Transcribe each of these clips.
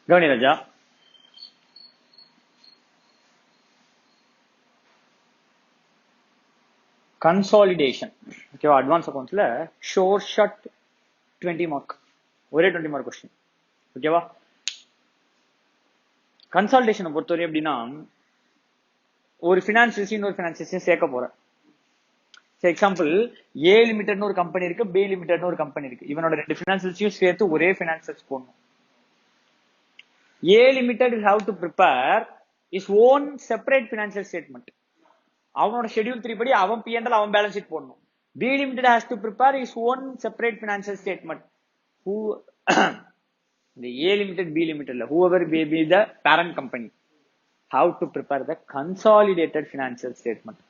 கவனி ராஜா, கன்சாலிடேஷன் ஓகேவா? Advance அக்கௌண்ட்ஸ்ல sure shot 20 mark, ஒரே 20 மார்க் கொஸ்டின் ஓகேவா? கன்சாலிடேஷனை பொறுத்தவரை எப்படின்னா, ஒரு பினான்சியல்ஸ் இன்னொரு பினான்சியல்ஸையும் சேர்க்க போறேன். எக்ஸாம்பிள், ஏ லிமிடெட்னு ஒரு கம்பெனி இருக்கு, பி லிமிடெட்னு ஒரு கம்பெனி இருக்கு. இவனோட ரெண்டு பினான்சியல்ஸையும் சேர்த்து ஒரே பினான்சியல்ஸ் போடணும். ஏ limited will have to prepare his own separate financial statement. அவனோட ஷெட்யூல் 3 படி அவன் P&L அவன் பேலன்ஸ் ஷீட் போடணும். B limited has to prepare his own separate financial statement. Who the A limited, B limited, whoever may be the parent company, have to prepare the consolidated financial statement.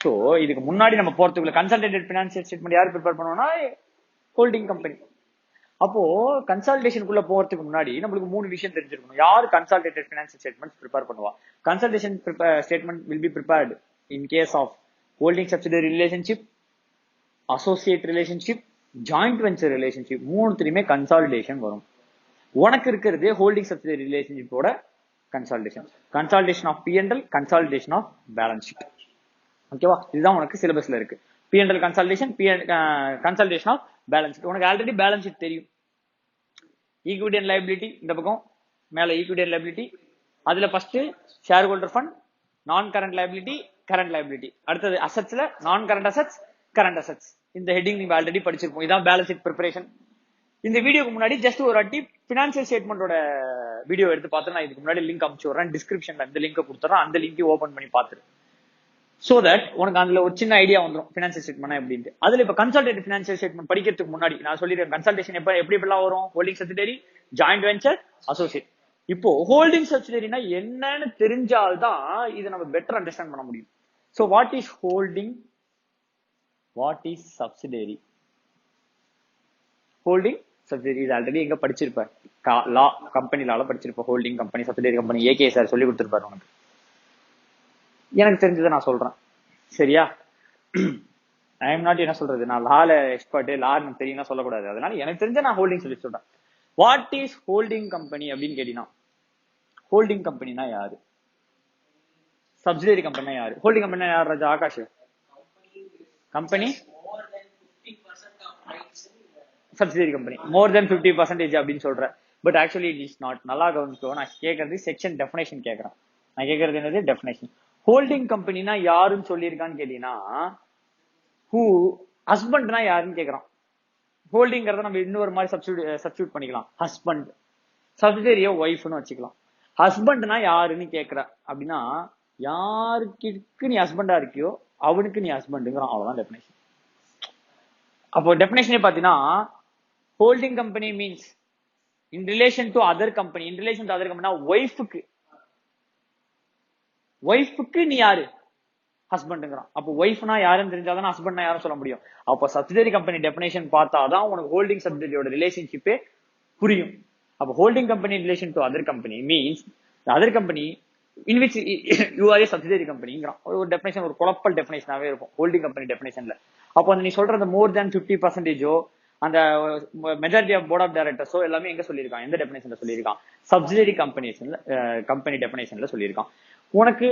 So இதுக்கு முன்னாடி நம்ம போறதுக்குள்ள consolidated financial statement யார் prepare பண்ணுவோம்னா holding company. அப்போ கன்சாலிடேஷனுக்குள்ள போறதுக்கு முன்னாடி நம்மளுக்கு 3 விஷயம் தெரிஞ்சிருக்கணும். யார் கன்சாலிடேட்டட் பினான்சியல் ஸ்டேட்மெண்ட் ப்ரிப்பேர் பண்ணுவா? Consolidation statement will be prepared in case of holding subsidiary relationship, associate relationship, joint venture relationship. மூணுத்துலயுமே கன்சாலிடேஷன் வரும். உனக்கு இருக்கிறது ஹோல்டிங் சப்சிடரி ரிலேஷன்ஷிப்போட consolidation, consolidation of P&L, consolidation of balance sheet. ஓகேவா? இதுதான் உனக்கு சிலபஸ்ல இருக்கு. P&L consolidation, consolidation of balance sheet. உனக்கு ஆல்ரெடி பேலன்ஸ் ஷீட் தெரியும். ஈக்விட்டி அண்ட் லைபிலிட்டி இந்த பக்கம் மேல, ஈக்விட்டி அண்ட் லைபிலிட்டி. அதுல first share holder fund, non current liability, current liability. அடுத்தது அசெட்ஸ்ல non current assets, current assets. இந்த ஹெட்டிங் நீங்க ஆல்ரெடி படிச்சிருப்போம். இதான் பேலன்ஸ் ஷீட் ப்ரிப்பரேஷன். இந்த வீடியோக்கு முன்னாடி ஜஸ்ட் ஒரு வாட்டி பினான்சியல் ஸ்டேட்மெண்டோட வீடியோ எடுத்து பார்த்து நான் இதுக்கு முன்னாடி லிங்க் அனுப்பிச்சு விடுறேன். டிஸ்கிரிப்ஷன்ல இந்த லிங்க் கொடுத்துறேன். அந்த லிங்க் ஓபன் பண்ணி பார்த்துரு. சோ தட் உனக்கு அதுல ஒரு சின்ன ஐடியா வந்துடும் பினான்சியல் ஸ்டேட்மெண்ட் எப்படின்ட்டு. அதுல இப்ப கன்சாலிடேட்டட் பினான்சியல் ஸ்டேட்மெண்ட் படிக்கிறதுக்கு முன்னாடி நான் சொல்லிடுறேன் கன்சல்டேஷன் எப்படி எப்படிலாம் வரும். Holding subsidiary, joint venture, associate. இப்போ ஹோல்டிங் சப்சிடரினா என்னன்னு தெரிஞ்சால்தான் இதை நம்ம பெட்டர் அண்டர்ஸ்டாண்ட் பண்ண முடியும். So what is holding, what is subsidiary? Holding subsidiary இது ஆல்ரெடி எங்க படிச்சிருப்பேன், லா கம்பெனி லால படிச்சிருப்பேன். Holding company, subsidiary company, AK sir சொல்லி கொடுத்துருப்பாரு உனக்கு. எனக்கு தெரிஞ்சதை நான் சொல்றேன், சரியா? ஐ எம் நாட் என்ன சொல்றது, நான் லால எக்ஸ்பர்ட், லா எனக்கு தெரியும் சொல்லக்கூடாது. அதனால எனக்கு தெரிஞ்ச நான் ஹோல்டிங் சொல்லி சொல்றேன். வாட் இஸ் ஹோல்டிங் கம்பெனி அப்படின்னு கேட்டீங்கன்னா, ஹோல்டிங் கம்பெனினா யாரு, சப்சிடரி கம்பெனினா யாரு? ஹோல்டிங் கம்பெனினா யார் ராஜா? ஆகாஷ், கம்பெனி சப்சிடரி கம்பெனி மோர் தென் 50% அப்படின்னு சொல்றேன். But actually it is not. நல்லா கவனிக்கோ, நான் கேட்கறது செக்ஷன் டெஃபினேஷன் கேட்கறேன். நான் கேட்கறது என்னது? டெஃபினேஷன். ஹோல்டிங் கம்பெனினா யாருன்னு சொல்லியிருக்கான்னு கேட்டீங்கன்னா, ஹூ ஹஸ்பண்ட்னா யாருன்னு கேட்கறான். ஹோல்டிங்கிறத நம்ம இன்னொரு மாதிரி சப்ஸ்டியூட் பண்ணிக்கலாம். ஹஸ்பண்ட், சப்சிடரிய ஒய்ஃப்னு வச்சுக்கலாம். ஹஸ்பண்ட்னா யாருன்னு கேட்கற அப்படின்னா, யாருக்கு நீ ஹஸ்பண்டா இருக்கியோ அவனுக்கு நீ ஹஸ்பண்டுங்கிறான். அவ்வளவுதான் டெஃபினேஷன். அப்போ டெஃபினேஷனே பாத்தீங்கன்னா, holding company means in relation to other company. In relation to other கம்பெனினா ஒய்ஃபுக்கு நீ யாரு? ஹஸ்பண்டுங்கிறான். அப்போ ஒய்ஃப்னா யாருன்னு தெரிஞ்சாதான் ஹஸ்பண்ட்னா யாரும் சொல்ல முடியும். அப்போ சப்சிடரி கம்பெனி டெஃபினேஷன் பார்த்தாதான் உனக்கு ஹோல்டிங் சப்சிடரியோட ரிலேஷன்ஷிப்பே புரியும். அப்போ holding company relation to other company means other company in which you are a subsidiary கம்பெனிங்கிறான். ஒரு டெஃபினேஷன், ஒரு குழப்பல் டெஃபினேஷனாவே இருக்கும் ஹோல்டிங் கம்பெனி டெஃபினேஷன்ல. அப்போ அந்த நீ சொல்றது மோர் தேன் 50%, அந்த மெஜாரிட்டி ஆஃப் போர்ட் ஆஃப் டைரக்டர்ஸோ எல்லாமே எங்க சொல்லியிருக்கான், எந்த டெஃபினேஷன்ல சொல்லியிருக்கான்? சப்சிடரி கம்பெனி டெஃபினேஷன்ல சொல்லியிருக்கான். உனக்கு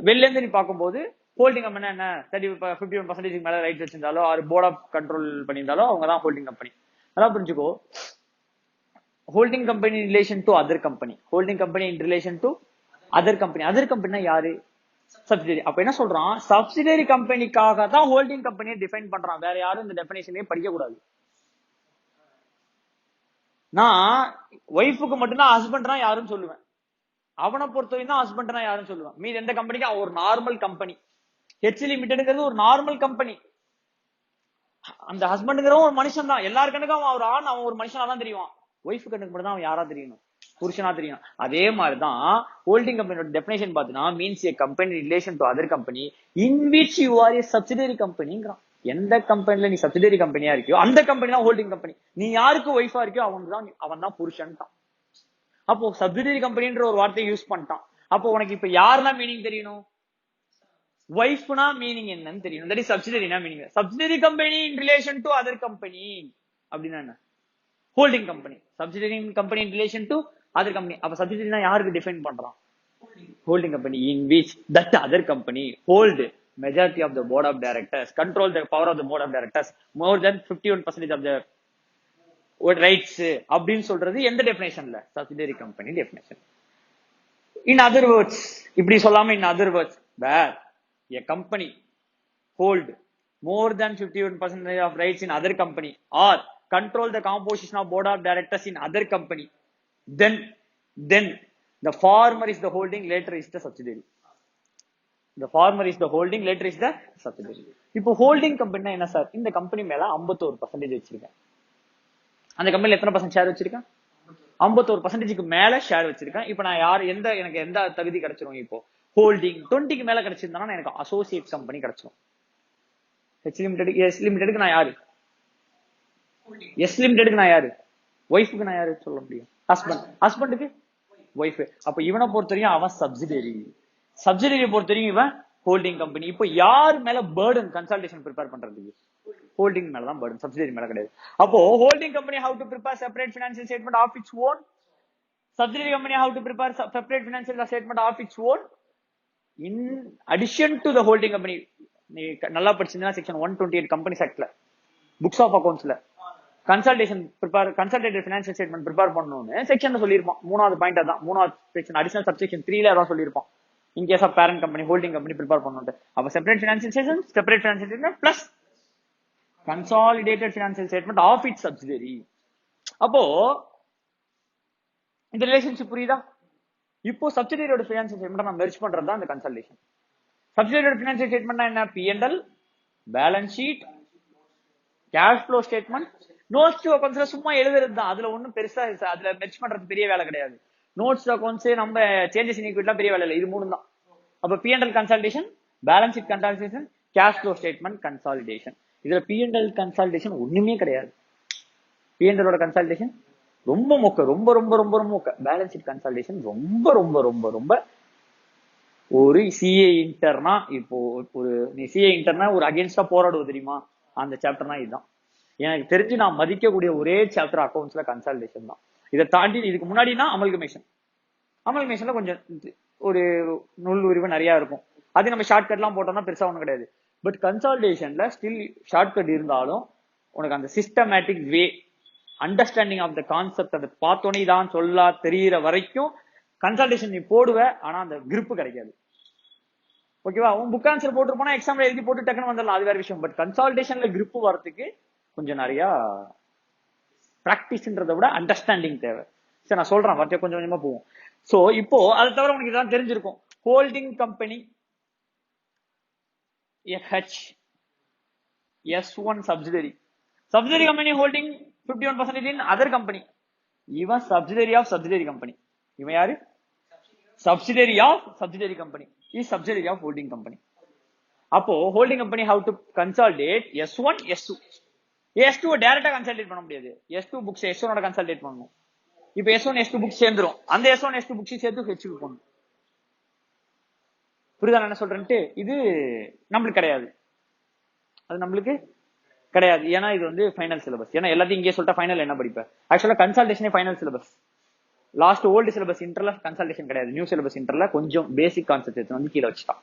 வெளில இருந்து நீ பார்க்கும்போது ஹோல்டிங் கம்பெனி என்ன, 51% மேல ரைட் வச்சிருந்தாலோ ஆர் போர்ட் ஆஃப் கண்ட்ரோல் பண்ணியிருந்தாலோ அவங்க தான் ஹோல்டிங் கம்பெனி. அதான் புரிஞ்சுக்கோ. Holding company in relation to other company, holding company in relation to other company. Other கம்பெனினா யாரு? சப்சிடரி. அப்ப என்ன சொல்றான், சப்சிடரி கம்பெனிக்காக தான் ஹோல்டிங் கம்பெனியை டிஃபைன் பண்றான். வேற யாரும் இந்த டெஃபினேஷனே படிக்க கூடாது. நான் ஒய்ஃபுக்கு மட்டும்தான் ஹஸ்பண்ட்னா யாருன்னு சொல்லுவேன். அவனை பொறுத்தவரைக்கும் தான் ஹஸ்பண்ட்னா யாருன்னு சொல்லுவேன். மீது எந்த கம்பெனிக்கு ஒரு நார்மல் கம்பெனி. ஹெச் லிமிடெட்ங்கிறது ஒரு நார்மல் கம்பெனி. அந்த ஹஸ்பண்ட்ங்கிறவன் ஒரு மனுஷன் தான். எல்லாரு கணக்கும் அவன் ஒரு ஆண், அவன் ஒரு மனுஷனா தான் தெரியும். ஒய்ஃபு கணக்கு மட்டும் தான் அவன் யாரா தெரியணும், புருஷனா தெரியும். அதே மாதிரிதான் ஹோல்டிங் கம்பெனியோட டெஃபினேஷன் பாத்தீங்கன்னா, means a company relation to other company in which you are a subsidiary கம்பெனிங்கிறான். எந்த கம்பெனில நீ சப்சிடரி கம்பெனியா இருக்கியோ அந்த கம்பெனி தான் ஹோல்டிங் கம்பெனி. நீ யாருக்கு ஒய்ஃபா இருக்கியோ அவன் தான் புருஷன் தான். அப்போ சப்சிடரி கம்பெனின்ற ஒரு வார்த்தையை யூஸ் பண்ணிட்டான். அப்போ உனக்கு இப்ப யாருன்னா மீனிங் தெரியணும், ஒய்ஃப்னா மீனிங் என்னன்னு தெரியணும். தட் இஸ் சப்சிடரினா meaning. Subsidiary company in relation to other company அப்படின்னா என்ன? holding company. Subsidiary company in relation to other company. அப்ப subsidiary na யாருக்கு define பண்றான்? Holding company in which that other company hold majority of the board of directors, control the power of the board of directors more than 51% of the rights அப்படின்னு சொல்றது எந்த டெஃபினேஷன்ல? Subsidiary company definition. In other words, இப்படி சொல்லாம in other words, where a company hold more than 51% of rights in other company or control the composition of board of directors in other company, then the former is the holding, later is the subsidiary. The former is the holding, later is the subsidiary. இப்போ holding company என்ன sir? இந்த company மேல 51% வச்சிருக்கேன். அந்த கம்பெனில எத்தனை percent share வச்சிருக்கேன்? 51%க்கு மேல ஷேர் வச்சிருக்கேன். இப்போ நான் எனக்கு எந்த தகுதி கிடைச்சிரும்? இப்போ ஹோல்டிங் 20க்கு மேல கிடைச்சிருந்தா எனக்கு அசோசியேட் கம்பெனி கிடைச்சிரும். ஹெச் லிமிடெட், எஸ் லிமிடெட்க்கு நான் யாரு? எஸ் லிமிடெட்க்கு நான் யாரு? ஒய்ஃப்க்கு நான் யாரு சொல்ல முடியும்? ஹஸ்பண்டுக்கு ஒய்ஃப். அப்ப இவனை பொறுத்தவரையும் அவன் சப்சிடரி. சப்சிடரியை பொறுத்தவரையும் இவன் ஹோல்டிங் கம்பெனி. இப்போ யார் மேல பர்டன் கன்சல்டேஷன் ப்ரிப்பேர் பண்றதுக்கு? ஹோல்டிங் மேல தான் பர்டன், சப்சிடரி மேல கிடையாது. அப்போ holding company have to prepare separate financial statement of its own. Subsidiary company have to prepare separate financial statement of its own in addition to the holding company. நீ நல்லா படிச்சீங்கன்னா section 128 companies ஆக்ட்ல books of அக்கவுண்ட்ஸ்ல consultative financial statement prepare பண்ணணும்னு செக்ஷன்ல சொல்லியிருப்பான். 3வது point அதான், 3வது செக்ஷன் அடிஷனல் சப்செக்ஷன் 3ல அதான் சொல்லியிருப்பான். In case of parent company holding company prepare பண்ணணும். அப்ப separate financial statement, separate financial statement plus consolidated financial statement of its subsidiary. அப்போ இந்த ரிலேஷன்ஷிப் புரியுதா? இப்போ சப்சிடரியோட ஃபினான்ஷியல் ஸ்டேட்மெண்ட் நம்ம மெர்ஜ் பண்றது தான் இந்த கன்சல்டேஷன். சப்சிடரியோட ஃபினான்ஷியல் ஸ்டேட்மெண்ட் என்ன? P&L, balance sheet, cash flow statement, notes to அக்கவுண்ட்ஸ்ல சும்மா எழுதுறது தான். அதுல ஒன்னும் பெருசா அதுல மெர்ஜ் பண்றது பெரிய வேலை கிடையாது. நோட்ஸ் டு அக்கவுண்ட்ஸ், நம்ம சேஞ்சஸ் இன் ஈக்விட்டிலாம் பெரிய வேலை இல்லை. இது மூணு தான். அப்ப P&L consultation, balance sheet consultation, cash flow statement consolidation. இதுல P&L கன்சல்டேஷன் ஒண்ணுமே கிடையாது. P&L கன்சல்டேஷன் ரொம்ப மொக்க, ரொம்ப ரொம்ப ரொம்ப ரொம்ப மொக்க. பேலன்ஸ் ஷீட் கன்சல்டேஷன் ரொம்ப ரொம்ப ரொம்ப ரொம்ப ஒரு சிஏ இன்டர்னா, இப்போ ஒரு நீ சிஏ இன்டர்னா ஒரு அகேன்ஸ்டா போராடுவது தெரியுமா? அந்த சாப்டர்னா இதுதான். எனக்கு தெரிஞ்சு நான் மதிக்கக்கூடிய ஒரே சாப்டர் அக்கௌண்ட்ஸ்ல கன்சல்டேஷன் தான். இதை தாண்டி இதுக்கு முன்னாடினா அமல்கமேஷன்ல கொஞ்சம் ஒரு நூல் உரிவு நிறைய இருக்கும். அது நம்ம ஷார்ட் கட் எல்லாம் போட்டோம்னா பெருசா ஒண்ணும் கிடையாது. பட் கன்சல்டேஷன்ல ஸ்டில் ஷார்ட் கட் இருந்தாலும் உனக்கு அந்த systematic way, understanding of the concept, அதை பார்த்தோன்னே தான் சொல்ல தெரியற வரைக்கும் கன்சல்டேஷன் நீ போடுவ. ஆனா அந்த கிரிப்பு கிடைக்காது. ஓகேவா? உன் புக் ஆன்சர் போட்டு போனா எக்ஸாம்ல எழுதி போட்டு டக்குன்னு வந்துடலாம், அது வேற விஷயம். பட் கன்சல்டேஷன்ல கிரிப்பு வரதுக்கு கொஞ்சம் நிறைய பிராக்டிஸ்ன்றதை விட அண்டர்ஸ்டாண்டிங் தேவை. சரி, நான் சொல்றேன், வார்த்தையை கொஞ்சம் கொஞ்சமா போவோம். சோ இப்போ அதை தவிர உனக்கு இதான் தெரிஞ்சிருக்கும். Holding company S1 subsidiary. Subsidiary company holding 51% in other company. Even subsidiary of subsidiary company. இவன் யாரு? Subsidiary of subsidiary company. Is subsidiary of holding company. அப்போ holding company how to consolidate S1, S2. S2 டைரக்டா consolidate பண்ண முடியாது. S2 books S1 ஓட consolidate பண்ணணும். இப்போ S1 S2 books சேர்ந்துரும். அந்த S1 S2 புக்ஸ் சேர்த்து ஹெச்க்கு போடணும். புரியுதா என்ன சொல்றேன்ட்டு? இது நம்மளுக்கு கிடையாது, அது நம்மளுக்கு கிடையாது. ஏன்னா இது வந்து ஃபைனல் சிலபஸ். ஏன்னா எல்லாத்தையும் இங்கே சொல்லிட்டா ஃபைனல் என்ன படிப்பேன்? ஆக்சுவலா கன்சல்டேஷனே final syllabus. Last old syllabus இன்டர்ல கன்சல்டேஷன் கிடையாது. நியூ சிலபஸ் இன்டர்ல கொஞ்சம் பேசிக் கான்செப்ட் வந்து கீழே வச்சுட்டான்.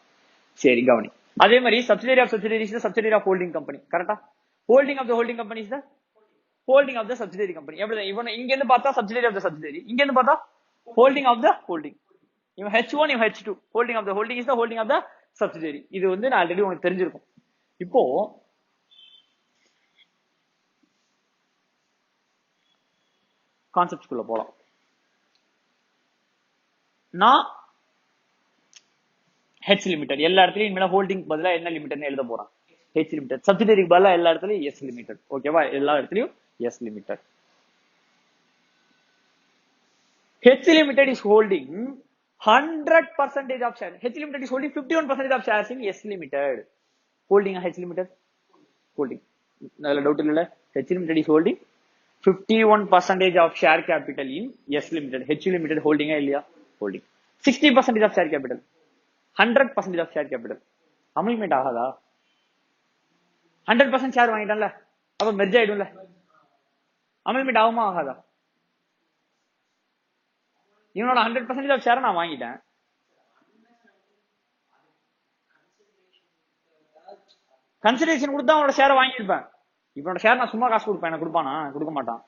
சரி, கவனி. அதே மாதிரி subsidiary of subsidiary is the subsidiary of holding company. கரெக்டா? Holding of the holding company is the holding of the subsidiary company. எப்படி இவன் இங்க இருந்து பார்த்தா சப்சிடரி ஆஃப் தி சப்சிடரி, இங்க இருந்து பார்த்தா ஹோல்டிங் ஆஃப் தி ஹோல்டிங். இவன் H1, இவன் H2. Holding of the holding is the holding of the subsidiary. இது வந்து நான் ஆல்ரெடி உங்களுக்கு தெரிஞ்சிருக்கும். இப்போ கான்செப்ட்குள்ள போலாம். நான் H லிமிடெட் எல்லா இடத்துலயும் இனிமேல் ஹோல்டிங் பதிலா என்ன லிமிடெட்னு எழுத போறேன்? H limited. சப்சிடரிக்கு பதிலா எல்லா இடத்துலயும் S லிமிடெட். ஓகேவா? எல்லா இடத்துலயும் S limited. H limited is holding 100% of shares. H limited is holding 51% of shares in S limited. Holding a H limited. Holding. No doubt in H limited is holding 51% of share capital in S limited. H limited holding a holding 60% of share capital. 100% of share capital. Amalgament ஆகாதா? 100% share வாங்கிட்டான்ல, அப்ப merge ஆயிடும்ல. Amendment ஆகுமா ஆகாதா? இவனோட 100% of ஷேரை நான் வாங்கிட்டேன். Consideration கொடுத்தா அவனோட ஷேரை வாங்கியிருப்பேன். இவனோட ஷேர் நான் சும்மா காசு கொடுப்பேன், எனக்கு கொடுப்பானா? கொடுக்க மாட்டான்.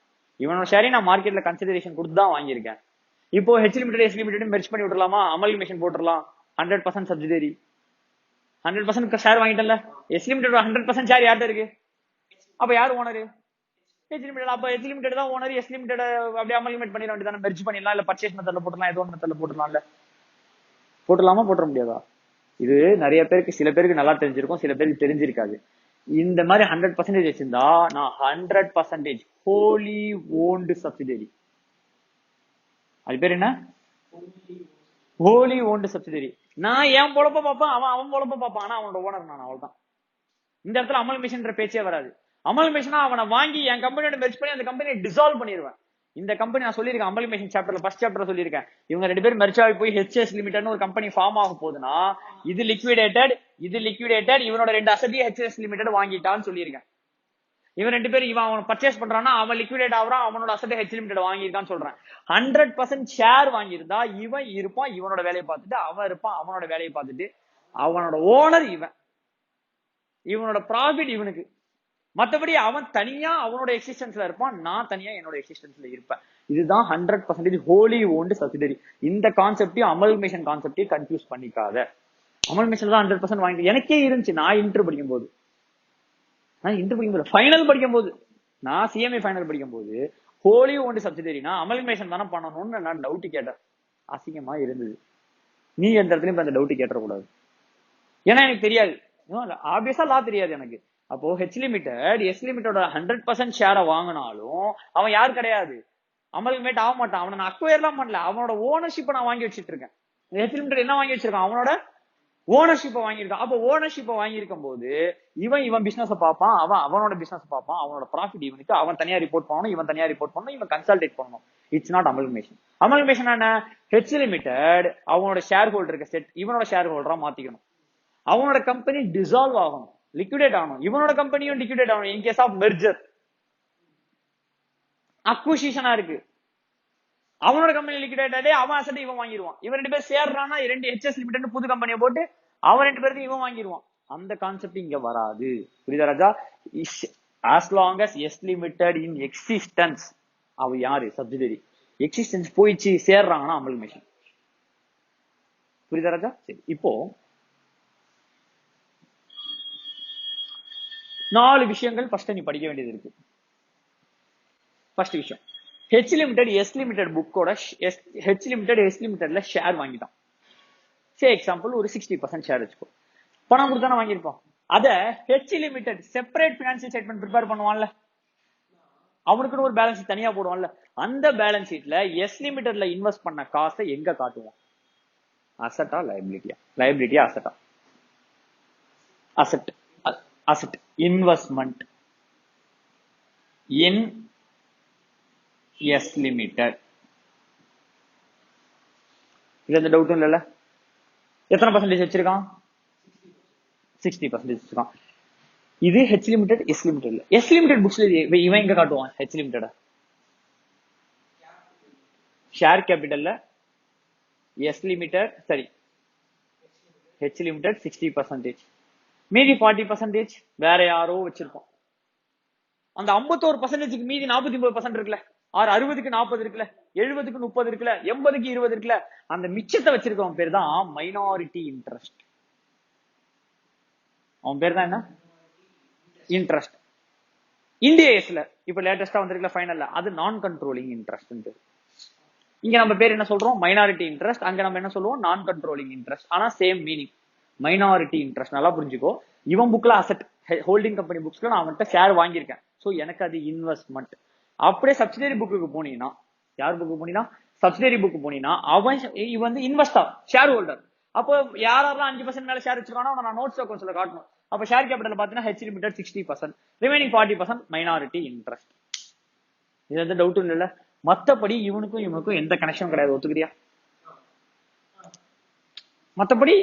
இவனோட ஷேரையும் நான் மார்க்கெட்ல கன்சிடரேஷன் கொடுத்து தான் வாங்கியிருக்கேன். இப்போ H limited S limited merge பண்ணி விட்டுலாமா? அமல்கமேஷன் போட்டுடலாம். 100% சப்சிடரி 100% ஷேர் வாங்கிட்டல. எஸ் லிமிடெட் 100% ஷேர் யார்கிட்ட இருக்கு? அப்ப யார் ஓனர்? H limited. அப்ப ஹெச் லிமிடெட் தான் ஓனர். எஸ் லிமிடெட் அப்படியே அமல்கமேட் பண்ணிட வேண்டியதானே, மெர்ஜ் பண்ணிடலாம். இல்ல பர்ச்சேஸ் மெத்தட்ல போட்டுடலாம், ஏதோ ஒரு மெத்தட்ல போட்டுடலாம்ல. போட்டுடலாமா போட்டுற முடியாதா? இது நிறைய பேருக்கு, சில பேருக்கு நல்லா தெரிஞ்சிருக்கும், சில பேருக்கு தெரிஞ்சிருக்காது. இந்த மாதிரி 100% வச்சிருந்தா நான் 100% ஹோலி ஓன்டு சப்சிடரி. அது பேர் என்ன? Wholly owned subsidiary. நான் என் பொழப்ப பார்ப்பேன், அவன் அவன் பொழப்ப பார்ப்பான். ஆனா அவனோட ஓனர் நான், அவ்வளவுதான். இந்த இடத்துல அமல்கமேஷன் பேச்சே வராது. அமல்கமேஷனா அவனை வாங்கி என் கம்பெனியோட மெர்ஜ் பண்ணி அந்த கம்பெனியை டிசால்வ் பண்ணிடுவேன். இந்த கம்பெனி நான் சொல்லியிருக்கேன் அமல்கமேஷன் சாப்டர்ல, ஃபர்ஸ்ட் சாப்டர்ல சொல்லியிருக்கேன். இவங்க 2 பேரும் மெர்ஜ் ஆகி போய் ஹெச்எஸ் லிமிடெட்னு ஒரு கம்பெனி ஃபார்ம் ஆக போகுதுன்னா, இது லிக்விடேட்டட், இவனோட 2 அசெட்டையும் ஹெச்எஸ் லிமிடெட் வாங்கிட்டான்னு சொல்லியிருக்கேன். இவன் 2 பேரும் இவன் அவன் பர்ச்சேஸ் பண்றான்னா அவன் லிக்விடேட் ஆகுறான், அவனோட அசெட் ஹெச் லிமிடெட் வாங்கியிருக்கான்னு சொல்றேன். 100% ஷேர் வாங்கியிருந்தா இவன் இருப்பான் இவனோட வேலையை பார்த்துட்டு, அவன் இருப்பான் அவனோட வேலையை பார்த்துட்டு. அவனோட ஓனர் இவனோட ப்ராஃபிட் இவனுக்கு. மத்தபடி அவன் தனியா அவனோட எக்ஸிஸ்டன்ஸ்ல இருப்பான், நான் தனியா என்னோட எக்ஸிஸ்டன்ஸ்ல இருப்பேன். இதுதான் 100% ஹோலி ஓன்டு சப்சிடரி. இந்த கான்செப்டையும் அமல்கமேஷன் கான்செப்டையும் கன்ஃபியூஸ் பண்ணிக்காத. அமல்கமேஷன் தான் 100% வாங்கிட்டு எனக்கே இருந்துச்சு. நான் இன்டர் படிக்கும் போது, ஃபைனல் படிக்கும் போது, நான் சிஎம்ஏ ஃபைனல் படிக்கும் போது ஹோலி ஓன்டு சப்சிடரினா அமல்கமேஷன் தானே பண்ணணும்னு நான் டவுட் கேட்டேன். அசிங்கமா இருந்தது. நீ எந்த இடத்துலயும் அந்த டவுட் கேட்டக்கூடாது. ஏன்னா எனக்கு தெரியாது, ஆப்வியஸா லா தெரியாது எனக்கு. அப்போ ஹெச் லிமிடெட் எஸ் லிமிட்டோட 100% ஷேரை வாங்கினாலும் அவன் யார் கிடையாது, அமல்கமேட் ஆக மாட்டான். அவனை நான் அக்வயர்லாம் பண்ணல, அவனோட ஓனர்ஷிப்பை நான் வாங்கி வச்சிட்டு இருக்கேன். ஹெச் லிமிடெட் என்ன வாங்கி வச்சிருக்கான்? அவனோட ஓனர்ஷிப்பை வாங்கியிருக்கான். அப்போ ஓனர்ஷிப்பை வாங்கியிருக்கும் போது இவன் பிசினஸ் பார்ப்பான், அவனோட பிசினஸ் பார்ப்பான், அவனோட ப்ராஃபிட் இவனுக்கு, அவன் தனியா ரிப்போர்ட் பண்ணணும், இவன் தனியா ரிப்போர்ட் பண்ணணும், இவன் கன்சல்டேட் பண்ணணும். It's not amalgamation. அமல்கமேஷன் என்ன? ஹெச் லிமிடெட் அவனோட ஷேர் ஹோல்டருக்கு செட் இவனோட ஷேர் ஹோல்டரா மாத்திக்கணும். அவனோட கம்பெனி டிசால்வ் ஆகணும், லிக்விடேட் ஆகணும், இவனோட கம்பெனியும் லிக்விடேட் ஆகணும். இன் கேஸ் ஆஃப் மெர்ஜர், அக்விசிஷனா இருக்கு, அவனோட கம்பெனி லிக்விடேட் ஆகி அவன் அசெட் இவன் வாங்கிடுவான். இவன் 2 பேர் சேர்றானா 2 ஹெச்எஸ் லிமிடெட் புது கம்பெனியை போட்டு அவன் 2 பேருக்கு இவன் வாங்கிடுவான். அந்த கான்செப்ட் இங்க வராது. புரியுதா ராஜா? As long as S limited in existence, அவ யாரு? சப்சிடரி. எக்ஸிஸ்டன்ஸ் போயிடுச்சு சேர்றாங்கன்னா அமல்கமேஷன். புரியுதா ராஜா? சரி, இப்போ 4 விஷயங்கள் ஃபர்ஸ்ட் நீ படிக்க வேண்டியது இருக்கு. ஃபர்ஸ்ட் விஷயம், ஹெச் லிமிடெட் எஸ் லிமிடெட் புக்கோட ஹெச் லிமிடெட் எஸ் லிமிடெட்ல ஷேர் வாங்கிட்டான். சே எக்ஸாம்பிள் ஒரு 60% ஷேர் வச்சுக்கோ. பணம் கொடுத்தானே வாங்கியிருப்பான். அத H limited separate financial statement prepare பண்ணுவான்ல, அவனுக்குன்னு ஒரு பேலன்ஸ் ஷீட் தனியா போடுவான்ல, அந்த பேலன்ஸ் ஷீட்ல எஸ் லிமிடெட்ல இன்வெஸ்ட் பண்ண காசை எங்க காட்டுவான்? அசெட்டா லைபிலிட்டியா? லைபிலிட்டியா அசெட்டா? Asset. Asset. Investment in S limited. இது எந்த டவுட்டும் இல்லைல்ல? எத்தனை பர்சன்டேஜ் வச்சிருக்கான்? 60% வச்சிருக்கான். இது ஹெச் லிமிடெட் எஸ் லிமிடெட் இல்ல. எஸ் லிமிடெட் புக்ஸ்ல இவன் எங்க காட்டுவான் ஹெச் லிமிடெட்? ஷேர் கேபிட்டல்ல எஸ் லிமிடெட், சரி ஹெச் லிமிடெட் 60%, மீதி 40% வேற யாரோ வச்சிருப்போம். அந்த 51% மீதி 49% இருக்குல்ல, 60க்கு 40 இருக்குல்ல, 70க்கு 30 இருக்குல்ல, 80க்கு 20 இருக்குல்ல, அந்த மிச்சத்தை வச்சிருக்கவன் பேர் தான் மைனாரிட்டி இன்ட்ரெஸ்ட். அவன் பேர் தான் என்ன? இன்ட்ரெஸ்ட். இந்தியஸ்ல இப்ப லேட்டஸ்டா வந்திருக்கல ஃபைனல்ல, அது நான் கண்ட்ரோலிங் இன்ட்ரெஸ்ட். இங்க நம்ம பேர் என்ன சொல்றோம்? Minority interest. அங்க நம்ம என்ன சொல்லுவோம்? நான் கண்ட்ரோலிங் இன்ட்ரெஸ்ட். ஆனா சேம் மீனிங். மைனாரிட்டி இன்ட்ரெஸ்ட் நல்லா புரிஞ்சுக்கோ. இவன் புக்ல அசெட், ஹோல்டிங் கம்பெனி புக்ஸ்ல நான் அவன்கிட்ட ஷேர் வாங்கியிருக்கேன், சோ எனக்கு அது இன்வெஸ்ட்மெண்ட். அப்படியே சப்சிடரி புக்கு போனீங்கன்னா, யார் புக்கு போனீங்கன்னா சப்சிடரி புக்கு போனீங்கன்னா அவன் வந்து இன்வெஸ்டர், ஷேர் ஹோல்டர். அப்போ யாரெல்லாம் 5% மேல ஷேர் வச்சிருக்கானோ நான் நோட்ஸ் அக்கௌண்ட்ஸ்ல காட்டணும். அப்ப ஷேர் கேபிட்டல் பாத்தீங்கன்னா H limited 60%, remaining 40% minority interest. இது எந்த டவுட்டும் இல்ல. மத்தபடி இவனுக்கும் எந்த கனெக்ஷனும் கிடையாது, ஒத்துக்கிறியா? மத்தபடி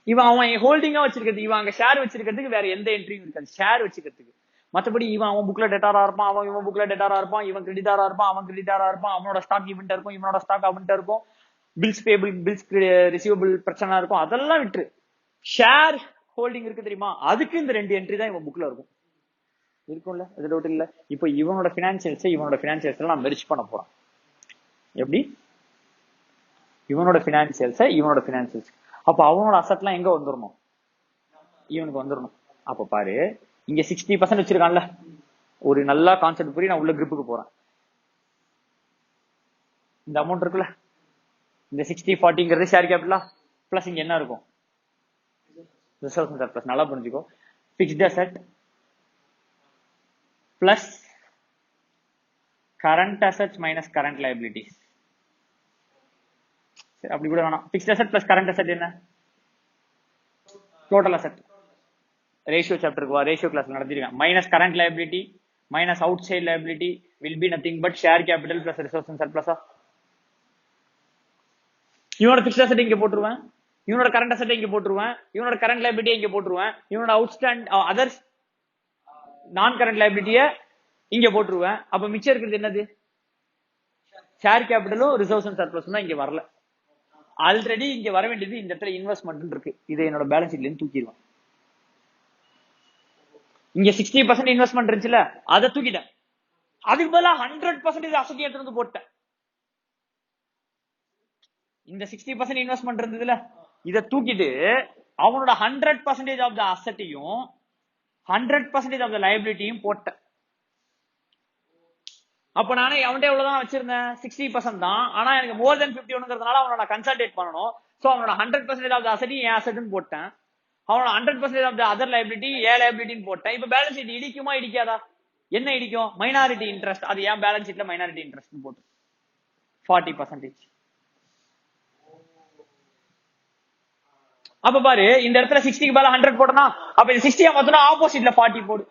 அவன் ஹோல்டிங்கா வச்சிருக்கிறது, இவன் அங்க ஷேர் வச்சிருக்கிறதுக்கு வேற எந்த என்ட்ரியும் இருக்காது. ஷேர் வச்சிருக்கிறதுக்கு மத்தபடி இவன் அவன் புக்ல டெட்டாரா இருப்பான், அவன் இவன் புக்ல டெட்டாரா இருப்பான், இவன் கிரெடிட்டாரா இருப்பான், அவன் கிரெடிட்டாரா இருப்பான், அவனோட ஸ்டாக் இவன்ட்ட இருக்கும், இவனோட ஸ்டாக் அவன்ட்ட இருக்கும், பில்ஸ் பேபிள் பில்ஸ் ரிசீவபிள் பிரச்சனை இருக்கும், அதெல்லாம் விட்டு ஷேர் ஹோல்டிங் இருக்கு தெரியுமா, அதுக்கு இந்த 2 என்ட்ரி தான் இவன் புக்ல இருக்கும். இருக்கும்ல, அது டவுட் இல்ல. இப்போ இவனோட பினான்சியல்ஸ் நான் மெர்ஜ் பண்ண போறான். எப்படி? இவனோட பினான்சியல்ஸ். அப்ப அவனோட அசெட்லாம் எங்க வந்துடணும்? இவனுக்கு வந்துடணும். அப்ப பாரு, இங்க 60% வச்சிருக்கான்ல, ஒரு நல்ல கான்செப்ட் புரிய நான் உள்ள கிரிப்புக்கு போறேன். இந்த அமௌண்ட் இருக்குல்ல, இந்த 60-40ங்கிறது ஷேர் கேபிட்டலா, பிளஸ் இங்க என்ன இருக்கும்? Reserves and surplus. நல்லா புரிஞ்சுக்கோ, fixed asset plus current assets minus current liabilities. அப்படி கூட வேணாம். Fixed asset plus current asset என்ன? Total asset. ரேஷியோ சாப்டருக்கு வா, ரேஷியோ கிளாஸ்ல நடத்திருக்கேன். Minus current liability minus outside liability will be nothing but share capital plus reserves and சர்ப்ளஸா. இவனோட பிக்ஸ்ட் அசெட் இங்க போட்டுருவேன், இவனோட கரண்ட் அசெட் இங்க போட்டுருவேன், இவனோட கரண்ட் லைபிலிட்டி இங்க போட்டுருவேன், இவனோட அவுட்ஸ்டாண்ட் அதர்ஸ் நான் கரண்ட் லைபிலிட்டிய இங்க போட்டுருவேன். அப்ப மிச்சம் இருக்கிறது என்னது? ஷேர் கேபிட்டலும் ரிசர்வ்ஸ் அண்ட் சர்ப்ளஸும் தான் இங்க வரல. ஆல்ரெடி இங்க வர வேண்டியது இந்த இடத்துல இன்வெஸ்ட்மெண்ட் இருக்கு, இதை என்னோட பேலன்ஸ் ஷீட்ல இருந்து தூக்கிடுவேன். இங்க 60% இன்வெஸ்ட்மெண்ட் இருந்துச்சுல, அதை தூக்கிட்டேன். அதுக்கு பதிலா 100% அசெட் எடுத்து வந்து போட்டேன். இந்த 60% இன்வெஸ்ட்மெண்ட் இருந்ததுல, இதை தூக்கிட்டு அவனோட 100% ஆஃப் த அசெட்டையும் 100% ஆஃப் த லைபிலிட்டியும் போட்டேன். அப்ப நானே அவன்கிட்ட எவ்வளவுதான் வச்சிருந்தேன்? 60% தான். ஆனா எனக்கு மோர் தென் 51ங்கிறதுனால அவனை நான் கன்சல்டேட் பண்ணணும். சோ அவனோட 100% ஆஃப் த அசெட் என் அசெட்னு போட்டேன், அவனோட 100% ஆஃப் த அதர் லைபிலிட்டி ஏ லைபிலிட்டின்னு போட்டேன். இப்ப பேலன்ஸ் ஷீட் இடிக்குமா இடிக்காதா? என்ன இடிக்கும்? Minority interest. அது ஏன் பேலன்ஸ் ஷீட்ல மைனாரிட்டி இன்ட்ரெஸ்ட் போட்டு 40%. அப்ப பாரு, இந்த இடத்துல 60க்கு பதிலா 100 போட்டனா, அப்ப இந்த 60 மாத்தனா ஆப்போசிட்ல 40 போடு.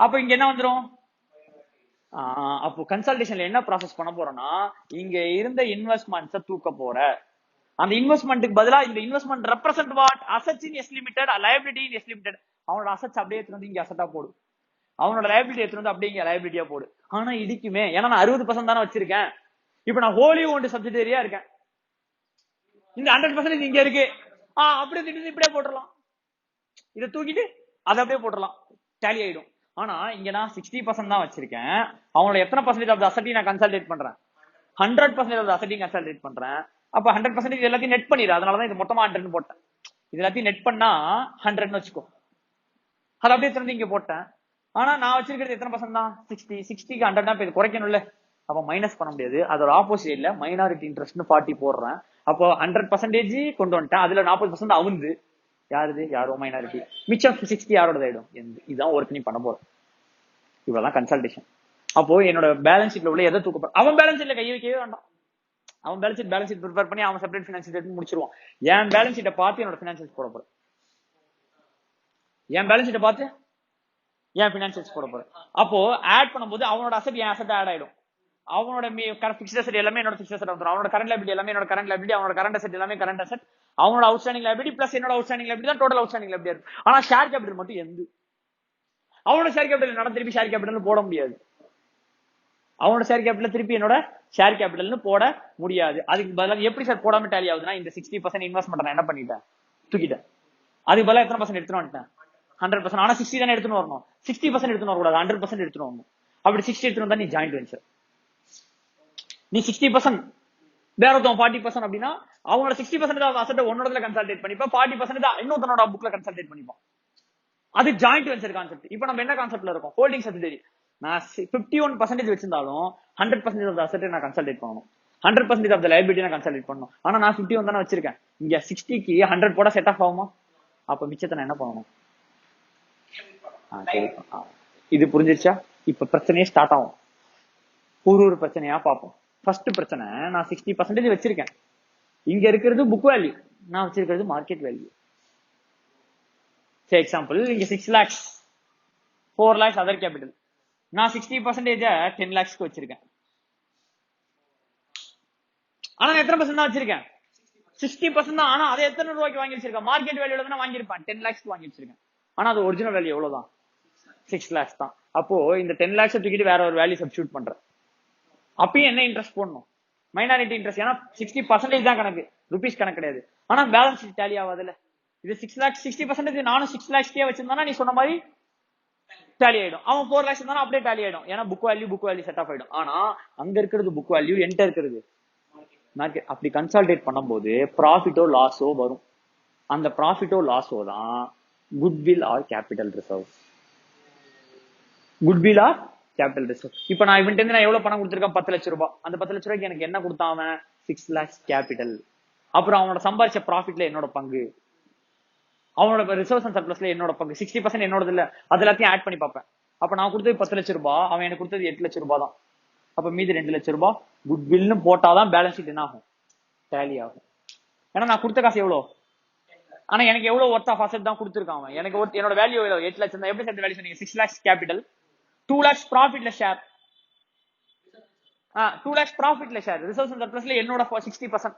அப்ப இங்க என்ன வந்துரும்? அப்போ கன்சல்டேஷன்ல என்ன ப்ராசஸ் பண்ண போறோம்னா, இங்க இருந்த இன்வெஸ்ட்மெண்ட்ஸ தூக்க போற. அந்த இன்வெஸ்ட்மெண்ட்டுக்கு பதிலா இந்த investment represent what? Assets in S limited, liability in S limited. அவனோட அசெட்ஸ் அப்படியே எடுத்து வந்து இங்க அசெட்டா போடு, அவனோட லைபிலிட்டி எடுத்து வந்து அப்படியே இங்க லைபிலிட்டியா போடு. ஆனா இடிக்குமே, ஏன்னா நான் 60% தானே வச்சிருக்கேன். இப்ப நான் ஹோலி ஓன்ட் சப்சிடரியா இருக்கேன், இந்த 100% இங்க இருக்கு. அப்படியே திட்டு இப்படியே போட்டுடலாம், இதை தூக்கிட்டு அதை அப்படியே போட்டுடலாம், டேலி ஆயிடும். ஆனா இங்க நான் 60% தான் வச்சிருக்கேன், அவனோட எத்தனை பர்சன்டேஜ் ஆஃப் த அசெட்டையும் நான் கன்சல்டேட் பண்றேன்? 100% ஆஃப் த அசெட்டையும் கன்சல்டேட் பண்றேன். அப்ப 100% எல்லாத்தையும் நெட் பண்ணிடு. அதனாலதான் இது மொத்தமா 100 போட்டேன். இது எல்லாத்தையும் நெட் பண்ணா 100 வச்சுக்கோ, அதை அப்படியே திறந்து இங்க போட்டேன். ஆனா நான் வச்சிருக்கிறது எத்தனை பர்சன்ட் தான்? 60க்கு 100 தான். இது குறைக்கணும்ல, அப்ப மைனஸ் பண்ண முடியாது. அதோட ஆப்போசிட்ல மைனாரிட்டி இன்ட்ரெஸ்ட் 40 போடுறேன். அப்போ 100% கொண்டு வந்துட்டேன், அதுல 40% அவுந்து யாருது? யாரோ மைனாரிட்டி. மிச்சம் 60 யாரோட ஆயிடும்? இதுதான் ஒர்க் நீ பண்ண போற. இவ்வளவுதான் கன்சல்டேஷன். அப்போ என்னோட பேலன்ஸ் ஷீட்ல உள்ள எதை தூக்க போற? அவன் பேலன்ஸ் ஷீட்ல கையை வைக்கவே வேண்டாம். அவன் பேலன்ஸ் ஷீட் ப்ரிப்பேர் பண்ணி அவன் செப்பரேட் ஃபினான்ஸ் எடுத்து முடிச்சிருவான். என் பேலன்ஸ் ஷீட்டை பார்த்து என்னோட ஃபினான்ஷியல்ஸ் போட போறேன். என் பேலன்ஸ் ஷீட்டை பார்த்து என் ஃபினான்ஷியல்ஸ் போட போறேன். அப்போ ஆட் பண்ணும்போது அவனோட அசெட் என் அசெட் ஆட் ஆயிடும், அவனோட பிக்ஸ்ட் அசெட் எல்லாமே என்னோட பிக்ஸ்ட் அசெட் வந்துரும், அவனோட கரண்ட் லைபிலிட்டி எல்லாமே என்னோட கரண்ட் லைபிலிட்டி, அவனோட கரண்ட் அசெட் எல்லாமே கரண்ட் அசெட், அவனோட அவுட்ஸ்டாண்டிங் லைபிலிட்டி பிளஸ் என்னோட அவுட்ஸ்டாண்டிங் லைபிலிட்டி தான் டோட்டல் அவுட்ஸ்டாண்டிங் லைபிலிட்டி இருக்கு. ஆனா ஷேர் கேபிட்டல் மட்டும் எந்த அவனோட ஷேர் கேபிட்டல் நட திருப்பி ஷேர் கேபிட்டல் போட முடியாது. அவனோட ஷேர் கேபிட்டல் திருப்பி என்னோட ஷேர் கேபிட்டல்னு போட முடியாது. அதுக்கு பதிலாக எப்படி சார் போடாம டேலி ஆகுதுன்னா, இந்த 60% இன்வெஸ்ட்மெண்ட் நான் என்ன பண்ணிட்டேன்? தூக்கிட்டேன். அதுக்கு பதிலாக எத்தனை பர்சன்ட் எடுத்துட்டு வந்துட்டேன்? 100%. ஆனா 60 தானே எடுத்துன்னு வரணும், 60% எடுத்துன்னு வரக்கூடாது, 100% எடுத்துன்னு வரணும். அப்படி 60 எடுத்துன்னு வந்தா நீ ஜாயிண்ட் வெஞ்சர். நீ 60% வேற ஒருத்தன் 40% அப்படின்னா அவனோட 60% அசெட் ஒன்னோட கன்சல்டேட் பண்ணிப்பான், 40% இன்னொருத்தனோட புக்ல கன்சல்டேட் பண்ணிப்பான். அது ஜாயிண்ட் வெஞ்சர் கான்செப்ட். இப்போ நம்ம என்ன கான்செப்ட்ல இருக்கோம்? Holding subsidiary. நான் 51% வச்சிருந்தாலும் 100% ஆஃப் த அசெட் நான் கன்சல்டேட் பண்ணணும், 100% ஆஃப் த லைபிலிட்டி நான் கன்சல்டேட் பண்ணணும். ஆனா நான் 51 தானே வச்சிருக்கேன். இங்க 60க்கு 100 போட செட் ஆஃப் ஆகுமா? அப்ப மிச்சத்தை நான் என்ன பண்ணணும்? இது புரிஞ்சிருச்சா? இப்ப பிரச்சனையே ஸ்டார்ட் ஆகும். ஒரு பிரச்சனையா பார்ப்போம். ஃபர்ஸ்ட் பிரச்சனை, நான் 60% வச்சிருக்கேன். இங்க இருக்கிறது புக் வேல்யூ, நான் வச்சிருக்கிறது மார்க்கெட் வேல்யூ. எக்ஸாம்பிள், இங்க 6 lakhs 4 lakhs அதர் கேபிட்டல். நான் 60% 10 lakhsக்கு வச்சிருக்கேன். ஆனா நான் எத்தனை பர்சன்ட் தான் வச்சிருக்கேன்? 60% தான். ஆனா அதை எத்தனை ரூபாய்க்கு வாங்கி வச்சிருக்கேன்? மார்க்கெட் வேல்யூல தானே வாங்கியிருப்பேன், 10 lakhsக்கு வாங்கி வச்சிருக்கேன். ஆனா அது ஒரிஜினல் வேல்யூ எவ்வளவுதான்? 6 lakhs தான். அப்போ இந்த 10 lakhs தூக்கிட்டு வேற ஒரு வேல்யூ சப்ஸ்டியூட் பண்றேன். அப்பயும் என்ன இன்ட்ரெஸ்ட் போடணும்? Minority interest. ஏன்னா 60% தான் கணக்கு, ருபீஸ் கணக்கு கிடையாது. ஆனா பேலன்ஸ் ஷீட் டேலி ஆகாதுல்ல. இது 6 lakhs 60% நானும் 6 lakhs வச்சிருந்தானா நீ சொன்ன மாதிரி டேலி ஆயிடும். அவன் 4 lakhs இருந்தாலும் அப்படியே டேலி ஆயிடும். ஏன்னா புக் வேல்யூ செட் ஆஃப் ஆயிடும். ஆனா அங்க இருக்கிறது புக் வேல்யூ, என்கிட்ட இருக்கிறது மார்க்கெட். அப்படி கன்சால்டேட் பண்ணும்போது ப்ராஃபிட்டோ லாஸோ வரும். அந்த ப்ராஃபிட்டோ லாஸோ தான் goodwill or capital reserve. Goodwill or capital reserve. இப்ப நான் இவன்ட்டு நான் எவ்வளவு பணம் கொடுத்திருக்கேன்? 10 லட்சம் ரூபாய். அந்த 10 லட்சம் ரூபாய்க்கு எனக்கு என்ன கொடுத்தான் அவன்? 6 lakhs கேபிட்டல். அப்புறம் அவனோட சம்பாதிச்ச ப்ராஃபிட்ல என்னோட பங்கு, அவனோட ரிசர்வ்ஸ் அண்ட் சர்ப்ளஸ்ல என்னோட பங்கு 60% என்னோடது இல்ல, அது எல்லாத்தையும் ஆட் பண்ணி பார்ப்பேன். அப்ப நான் கொடுத்தது 10 லட்சம் ரூபாய், அவன் எனக்கு கொடுத்தது 8 லட்சம் ரூபாய் தான். அப்ப மீதி 2 லட்சம் ரூபாய் குட்வில்னு போட்டாதான் பேலன்ஸ் ஷீட் என்ன ஆகும்? டேலி ஆகும். ஏன்னா நான் கொடுத்த காசு எவ்வளவு, ஆனா எனக்கு எவ்வளவு ஒர்த் ஆஃப் அசெட் தான் கொடுத்திருக்கான். என்னோட வேல்யூ எவ்வளவு? 8 லட்சம் தான். எப்படி செட் வேல்யூ சொன்னீங்க? 6 lakhs கேபிட்டல், 2 lakhs ப்ராஃபிட்ல ஷேர். 2 lakhs ப்ராஃபிட்ல ஷேர், ரிசர்வ்ஸ் அண்ட் சர்ப்ளஸ்ல என்னோட 60%,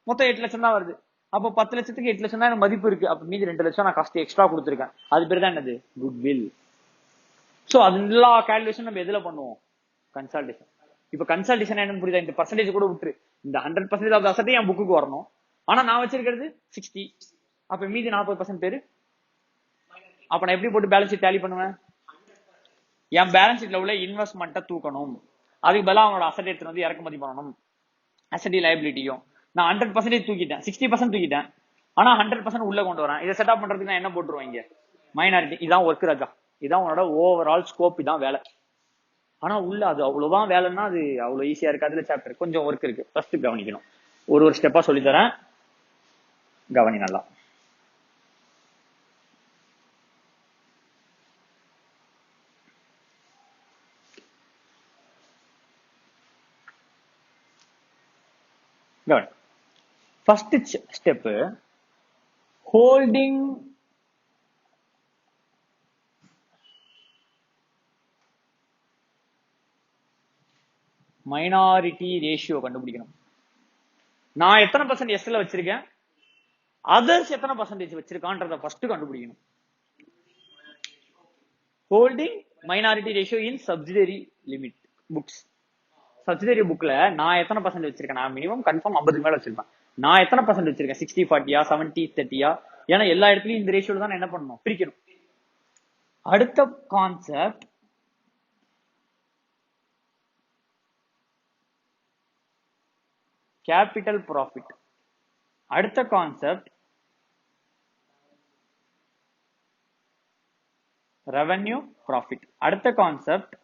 மொத்தம் 8 லட்சம் தான் வருது. அப்போ 10 லட்சத்துக்கு 8 லட்சம் தான் மதிப்பு இருக்கு. அப்ப மீதி 2 லட்சம் நான் காஸ்ட் எக்ஸ்ட்ரா கொடுத்துருக்கேன். அது பேர் தான் என்னது? குட்வில். சோ அது எல்லா கால்குலேஷன் நம்ம எதுல பண்ணுவோம்? கன்சல்டேஷன். இப்ப கன்சல்டேஷன் என்னன்னு புரியுதா? இந்த பர்சன்டேஜ் கூட விட்டுரு, இந்த 100% ஆஃப் அசெட் என் புக்குக்கு வரணும். ஆனா நான் வச்சிருக்கிறது 60. அப்ப மீதி 40% பேரு. அப்ப நான் எப்படி போட்டு பேலன்ஸ் ஷீட் டேலி பண்ணுவேன்? என் பேலன்ஸ் ஷீட்ல உள்ள இன்வெஸ்ட்மெண்ட்டை தூக்கணும், அதுக்கு பதிலா அவனோட அசெட் எடுத்து வந்து இறக்குமதி பண்ணணும். அசெட் லைபிலிட்டியும் நான் 100% தூக்கிட்டேன், 60% தூக்கிட்டேன். ஆனா 100% உள்ள கொண்டு வரேன். இதை செட்டப் பண்றதுக்கு நான் என்ன போட்டுருவேன்? இங்க மைனாரிட்டி. இதான் ஒர்க் ராஜா, இதான் உன்னோட ஓவரால் ஸ்கோப், இதான் வேலை. ஆனா உள்ள அது அவ்வளவுதான் வேலைன்னா அது அவ்வளவு ஈஸியா இருக்கு. அதுல சாப்டர் கொஞ்சம் ஒர்க் இருக்கு. ஃபர்ஸ்ட் கவனிக்கணும். ஒரு ஸ்டெப்பா சொல்லி தரேன், கவனி நல்லா. கவனி. First step, holding minority ratio கண்டுபிடிக்கணும். நான் எத்தனை பர்சன்ட் எஸ்ல வச்சிருக்கேன், அதர்ஸ் எத்தனை பர்சன்டேஜ் வச்சிருக்கான்றத ஃபர்ஸ்ட் கண்டுபிடிக்கணும். ஹோல்டிங் மைனாரிட்டி ரேஷியோ இன் சப்சிடரி லிமிட் புக்ஸ். சப்சிடரி புக்ல நான் எத்தனை பர்சன்ட் வச்சிருக்கேன்? நான் மினிமம் கன்ஃபார்ம் 50 மேல வச்சிருப்பேன். நான் எத்தனை பர்சன்ட் வச்சிருக்கேன்? 60-40, 70-30? ஏன்னா எல்லா இடத்துலயும் இந்த ரேஷியோல தான் என்ன பண்ணணும்? பிரிக்கணும். அடுத்த கான்செப்ட் கேபிட்டல் ப்ராஃபிட். அடுத்த கான்செப்ட் ரெவென்யூ ப்ராஃபிட். அடுத்த கான்செப்ட்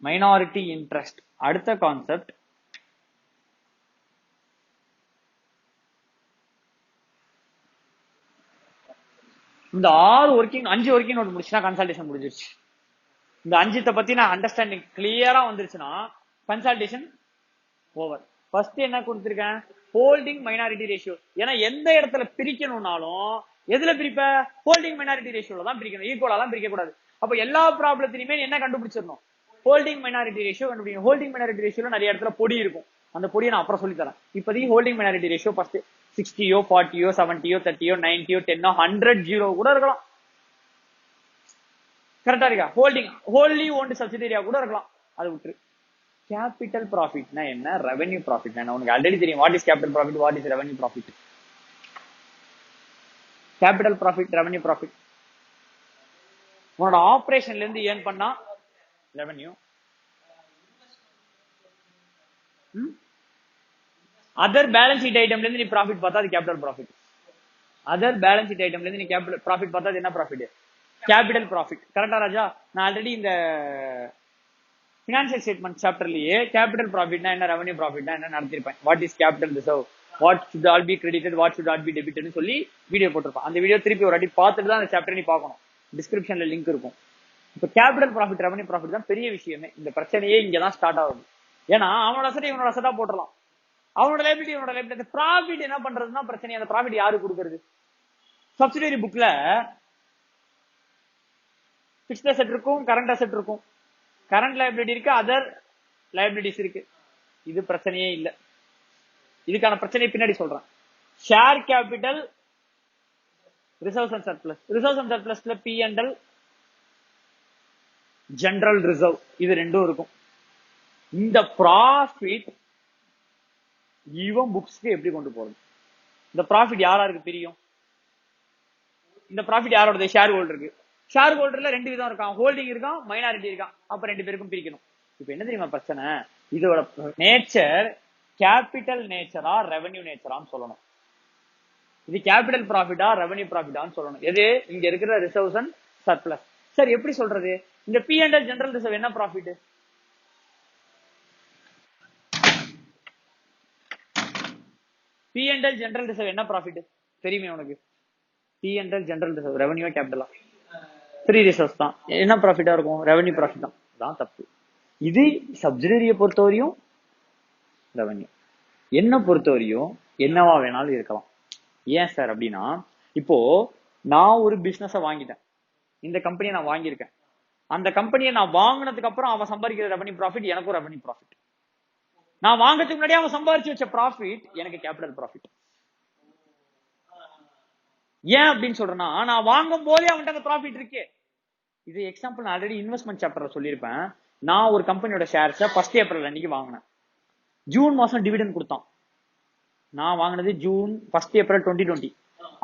மைனாரிட்டி இன்ட்ரெஸ்ட். அடுத்த கான்செப்ட் இந்த 6 ஒர்க்கிங் 5 ஒர்க்கிங் நோட் முடிச்சுனா கன்சல்டேஷன் முடிஞ்சிருச்சு. இந்த 5 பத்தி நான் அண்டர்ஸ்டாண்டிங் கிளியரா வந்துருச்சுன்னா கன்சல்டேஷன் ஓவர். ஃபர்ஸ்ட் என்ன கொடுத்திருக்கேன்? Holding minority ratio. ஏன்னா எந்த இடத்துல பிரிக்கணும்னாலும் எதுல பிரிப்ப? ஹோல்டிங் மைனாரிட்டி ரேஷியோல தான் பிரிக்கணும், ஈக்குவலா தான் பிரிக்க கூடாது. அப்ப எல்லா ப்ராப்ளத்திலுமே என்ன கண்டுபிடிச்சிடணும்? ஹோல்டிங் மைனாரிட்டி ரேஷியோ கண்டுபிடிக்கணும். ஹோல்டிங் மைனாரிட்டி ரேஷியோல நிறைய இடத்துல பொடி இருக்கும், அந்த பொடியை நான் அப்புறம் சொல்லி தரேன். இப்போதைக்கு ஹோல்டிங் மைனாரிட்டி ரேஷியோ ஃபர்ஸ்ட் 60யோ 40யோ 70யோ 30யோ 90யோ 10 100 0 கூட இருக்கலாம். கரெக்டா இருக்கா? ஹோல்லி ஓன்டு சப்சிடரியா கூட இருக்கலாம், அது விட்டுரு. கேபிட்டல் ப்ராஃபிட்னா என்ன, ரெவென்யூ ப்ராஃபிட்னா என்ன? உனக்கு ஆல்ரெடி தெரியும். What is capital profit, what is revenue profit. Capital profit, revenue profit உன்னோட ஆபரேஷன்ல இருந்து ஏர்ன் பண்ணா ரெவென்யூ. அதர் பேலன்ஸ் ஷீட் ஐட்டம்ல இருந்து நீ ப்ராஃபிட் பார்த்தா அது capital profit. Other balance sheet ஐட்டம்ல இருந்து நீ கேபிட்டல் ப்ராஃபிட் பார்த்தா அது என்ன ப்ராஃபிட்? Capital profit. கரெக்டா ராஜா? நான் ஆல்ரெடி இந்த ஃபினான்சியல் ஸ்டேட்மெண்ட் சாப்டர்லயே கேபிட்டல் ப்ராஃபிட்னா என்ன, ரெவென்யூ ப்ராஃபிட்னா என்ன நடத்திருப்பேன். What is capital reserve, what should all be credited, what should all be டெபிட்டட்னு சொல்லி வீடியோ போட்டிருப்பேன். அந்த வீடியோ திருப்பி ஒரு வாட்டி பார்த்துட்டு தான் அந்த சாப்டர் நீ பார்க்கணும். டிஸ்கிரிப்ஷன்ல லிங்க் இருக்கும். இப்போ கேபிட்டல் ப்ராஃபிட், ரெவென்யூ ப்ராஃபிட் தான் பெரிய விஷயமே. இந்த பிரச்சனையே இங்க தான் ஸ்டார்ட் ஆகுது. ஏன்னா அவனோட அசெட் இவனோட அசெட்டா போட்டுடலாம், அவனோட லைபிலிட்டி இவனோட லைபிலிட்டி. ப்ராஃபிட் என்ன பண்றதுன்னா பிரச்சனை. அந்த ப்ராஃபிட் யாரு கொடுக்கறது? சப்சிடரி புக்ல பிக்ஸ்ட் அசெட் இருக்கும், கரண்ட் அசெட் இருக்கும், கரண்ட் லைபிலிட்டி இருக்கு, அதர் லைபிலிட்டிஸ் இருக்கு. இது பிரச்சனையே இல்ல. இதுக்கான பிரச்சனை பின்னாடி சொல்றேன். Share capital reserves and surplus. Reserves and சர்ப்ளஸ்ல P and L, general reserve, இது ரெண்டும் இருக்கும். இந்த ப்ராஃபிட் இவன் புக்ஸ்க்கு எப்படி கொண்டு போறது? இந்த ப்ராஃபிட் யாராருக்கு தெரியும்? இந்த ப்ராஃபிட் யாரோட? ஷேர் ஹோல்டருக்கு. ஷேர் ஹோல்டர்ல ரெண்டு விதம் இருக்கான், ஹோல்டிங் இருக்கான், மைனாரிட்டி இருக்கான். அப்ப ரெண்டு பேருக்கும் பிரிக்கணும். இப்ப என்ன தெரியுமா பிரச்சனை? இதோட நேச்சர் கேபிட்டல் நேச்சரா ரெவன்யூ நேச்சரான்னு சொல்லணும். இது கேபிட்டல் ப்ராஃபிட்டா ரெவன்யூ ப்ராஃபிட்டான்னு சொல்லணும். எது? இங்க இருக்கிற ரிசர்வ்ஸ் அண்ட் சர்ப்ளஸ். சரி, எப்படி சொல்றது? இந்த P and L general reserve என்ன profit? P and L general reserve என்ன ப்ராஃபிட் தெரியுமே உனக்கு? P and L general reserve revenue கேபிட்டலா? 3 ரிசர்வ்ஸ் தான். என்ன ப்ராஃபிட்டா இருக்கும்? ரெவன்யூ ப்ராஃபிட் தான். தான் தப்பு. இது சப்சிடரியை பொறுத்தவரையும் ரெவன்யூ, என்ன பொறுத்தவரையும் என்னவா வேணாலும் இருக்கலாம். ஏன் சார் அப்படின்னா, இப்போ நான் ஒரு பிசினஸ வாங்கிட்டேன், இந்த கம்பெனியை நான் வாங்கியிருக்கேன். அந்த கம்பெனியை நான் வாங்கினதுக்கு அப்புறம் அவன் சம்பாதிக்கிற ரெவன்யூ ப்ராஃபிட் எனக்கும் ரெவன்யூ ப்ராஃபிட். நான் வாங்கறதுக்கு முன்னாடி அவன் சம்பாதிச்சு வச்ச ப்ராஃபிட் எனக்கு கேபிட்டல் ப்ராஃபிட். ஏன் அப்படின்னு சொல்றேன்னா, நான் வாங்கும் போதே அவன்கிட்ட அந்த ப்ராஃபிட் இருக்கு. இது எக்ஸாம்பிள் நான் ஆல்ரெடி இன்வெஸ்ட்மெண்ட் சாப்டர்ல சொல்லியிருப்பேன். நான் ஒரு கம்பெனியோட ஷேர்ஸை 1 ஏப்ரல் அன்னைக்கு வாங்கினேன். ஜூன் மாசம் டிவிடெண்ட் கொடுத்தான். நான் வாங்கினது ஜூன் 1 ஏப்ரல் 2020.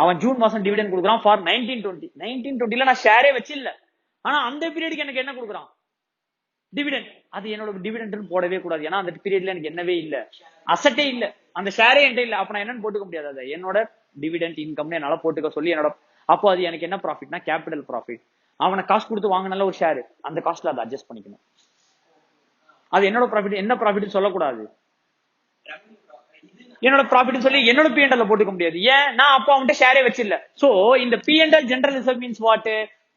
அவன் ஜூன் மாசம் டிவிடெண்ட் கொடுக்குறான் ஃபார் 1920. 1920ல நான் ஷேரே வச்சு இல்ல, ஆனா அந்த பீரியடுக்கு எனக்கு என்ன கொடுக்குறான்? டிவிடெண்ட். அது என்னோட டிவிடெண்ட் போடவே கூடாது, ஏன்னா அந்த பீரியட்ல எனக்கு என்னவே இல்ல, அசட்டே இல்ல, அந்த ஷேரே என்கிட்ட இல்ல. அப்ப நான் என்னன்னு போட்டுக்க முடியாது. அதை என்னோட டிவிடெண்ட் இன்கம் என்னால போட்டுக்க சொல்லி என்னோட. அப்போ அது எனக்கு என்ன ப்ராஃபிட்னா கேபிட்டல் ப்ராஃபிட். அவனை காசு கொடுத்து வாங்கினால ஒரு ஷேர், அந்த காஸ்ட்ல அதை அட்ஜஸ்ட் பண்ணிக்கணும். அது என்னோட ப்ராஃபிட். என்ன ப்ராஃபிட் சொல்லக்கூடாது, என்னோட ப்ராஃபிட் சொல்லி என்னோட பி அண்ட் எல் போட்டுக்க முடியாது. ஏன்? நான் அப்போ அவன்கிட்ட ஷேரே வச்சில்ல. சோ இந்த P and L general reserve means what?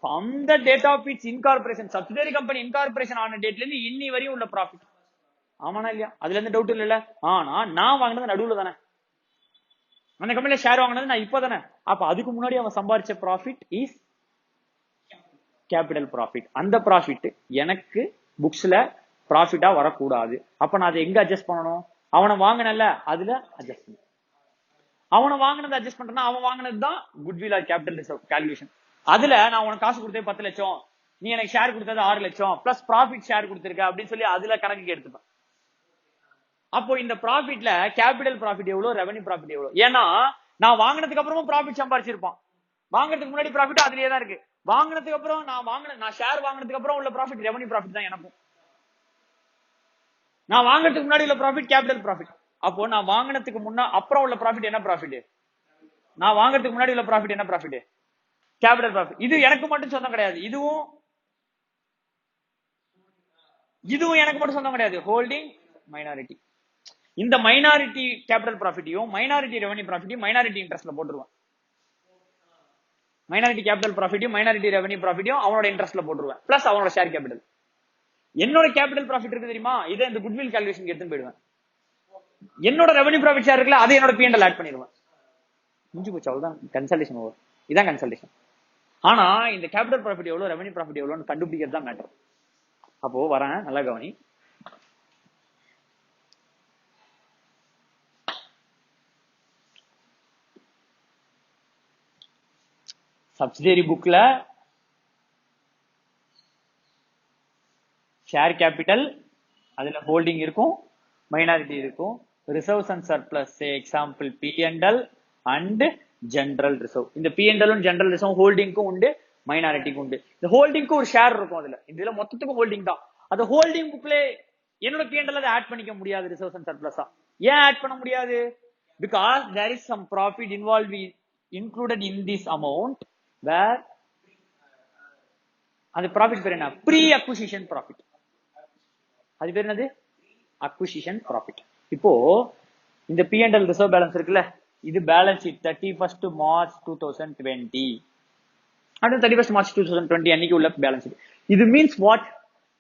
From the date of its incorporation, subsidiary company incorporation ஆன டேட்ல இருந்து இன்னி வரையும் உள்ள ப்ராஃபிட். ஆமானா இல்லையா? அதுல இருந்து டவுட் இல்ல. ஆனா நான் வாங்கினது நடுவுல தானே, அந்த கம்பெனில ஷேர் வாங்கினது நான் இப்போ தானே. அப்ப அதுக்கு முன்னாடி அவன் சம்பாதிச்ச ப்ராஃபிட் இஸ் கேபிட்டல் ப்ராஃபிட். அந்த ப்ராஃபிட் எனக்கு புக்ஸ்ல ப்ராஃபிட்டா வரக்கூடாது. அப்ப நான் அதை எங்க அட்ஜஸ்ட் பண்ணணும்? அவனை வாங்கினல அதுல அட்ஜஸ்ட் பண்ணணும். அவனை வாங்கினது அட்ஜஸ்ட் பண்றேன்னா, அவன் வாங்கினது தான் goodwill or capital reserve calculation. அதுல நான் உனக்கு காசு கொடுத்தது 10 லட்சம், நீ எனக்கு ஷேர் கொடுத்தது 6 லட்சம் பிளஸ் ப்ராஃபிட் ஷேர் கொடுத்திருக்க அப்படின்னு சொல்லி அதுல கணக்கு எடுத்துப்பேன். அப்போ இந்த ப்ராஃபிட்ல கேபிட்டல் ப்ராஃபிட் எவ்வளவு, ரெவன்யூ ப்ராஃபிட் எவ்வளவு? ஏன்னா நான் வாங்கினதுக்கு அப்புறமும் ப்ராஃபிட் சம்பாதிச்சிருப்பான். வாங்குறதுக்கு முன்னாடி ப்ராஃபிட் அதுலயே தான் இருக்கு. வாங்கினதுக்கு அப்புறம் நான் ஷேர் வாங்கினதுக்கு அப்புறம் உள்ள ப்ராஃபிட் ரெவன்யூ ப்ராஃபிட் தான் எனக்கும். நான் வாங்குறதுக்கு முன்னாடி உள்ள ப்ராஃபிட் கேபிட்டல் ப்ராஃபிட். அப்போ நான் வாங்கினதுக்கு முன்னா அப்புறம் உள்ள ப்ராஃபிட் என்ன ப்ராஃபிட்? நான் வாங்குறதுக்கு முன்னாடி உள்ள ப்ராஃபிட் என்ன ப்ராஃபிட்? Capital profit. இது எனக்கு மட்டும் சொந்தம் கிடையாது, இதுவும் எனக்கு மட்டும் சொந்தம் கிடையாது. Holding, minority. இந்த மைனாரிட்டி கேபிட்டல் ப்ராஃபிட்டையும் மைனாரிட்டி ரெவன்யூ ப்ராஃபிட்டையும் மைனாரிட்டி இன்ட்ரெஸ்ட்ல போட்டுருவேன். மைனாரிட்டி கேபிட்டல் ப்ராஃபிட்டையும் மைனாரிட்டி ரெவன்யூ ப்ராஃபிட்டையும் அவனோட இன்ட்ரெஸ்ட்ல போட்டுருவேன், பிளஸ் அவனோட ஷேர் கேபிட்டல். என்னோட கேபிட்டல் ப்ராஃபிட் இருக்கு தெரியுமா, இதை இந்த குட்வில் கால்குலேஷன் எடுத்துன்னு போயிடுவேன். என்னோட ரெவன்யூ ப்ராஃபிட் ஷேர் இருக்குல்ல, அதை என்னோட P&L ஆட் பண்ணிடுவேன். முடிஞ்சு போச்சு, அவ்வளவுதான். Consultation over. இதான் கன்சல்டேஷன். ஆனா இந்த கேபிட்டல் ப்ராஃபிட் எவ்வளவு, ரெவன்யூ ப்ராஃபிட் எவ்வளவுன்னு கண்டுபிடிக்கிறது தான் மேட்டர். அப்போ வரேன், நல்லா கவனி. சப்சிடரி புக்ல ஷேர் கேபிட்டல், அதுல ஹோல்டிங் இருக்கும், மைனாரிட்டி இருக்கும், reserves and surplus, example P&L and general reserve. இந்த P&L ஜெனரல் ரிசர்வ் ஹோல்டிங்க்கும் உண்டு, மைனாரிட்டிக்கும் உண்டு. இந்த ஹோல்டிங்க்கு ஒரு ஷேர் இருக்கும் அதுல. இதுல மொத்தத்துக்கும் ஹோல்டிங் தான். அந்த ஹோல்டிங் புக்ல என்னோட P&L அதை ஆட் பண்ணிக்க முடியாது ரிசர்வ்ஸ் அண்ட் சர்ப்ளஸா. ஏன் ஆட் பண்ண முடியாது? Because there is some profit involve included in this amount where அந்த ப்ராஃபிட் பேர் என்ன? Pre acquisition profit. அது பேர் என்னது? Acquisition profit. இப்போ இந்த P&L ரிசர்வ் பேலன்ஸ் இருக்குல்ல, இது balance sheet 31st March 2020 and 31st March 2020 அன்னைக்கு உள்ள பேலன்ஸ் ஷீட். இது means what?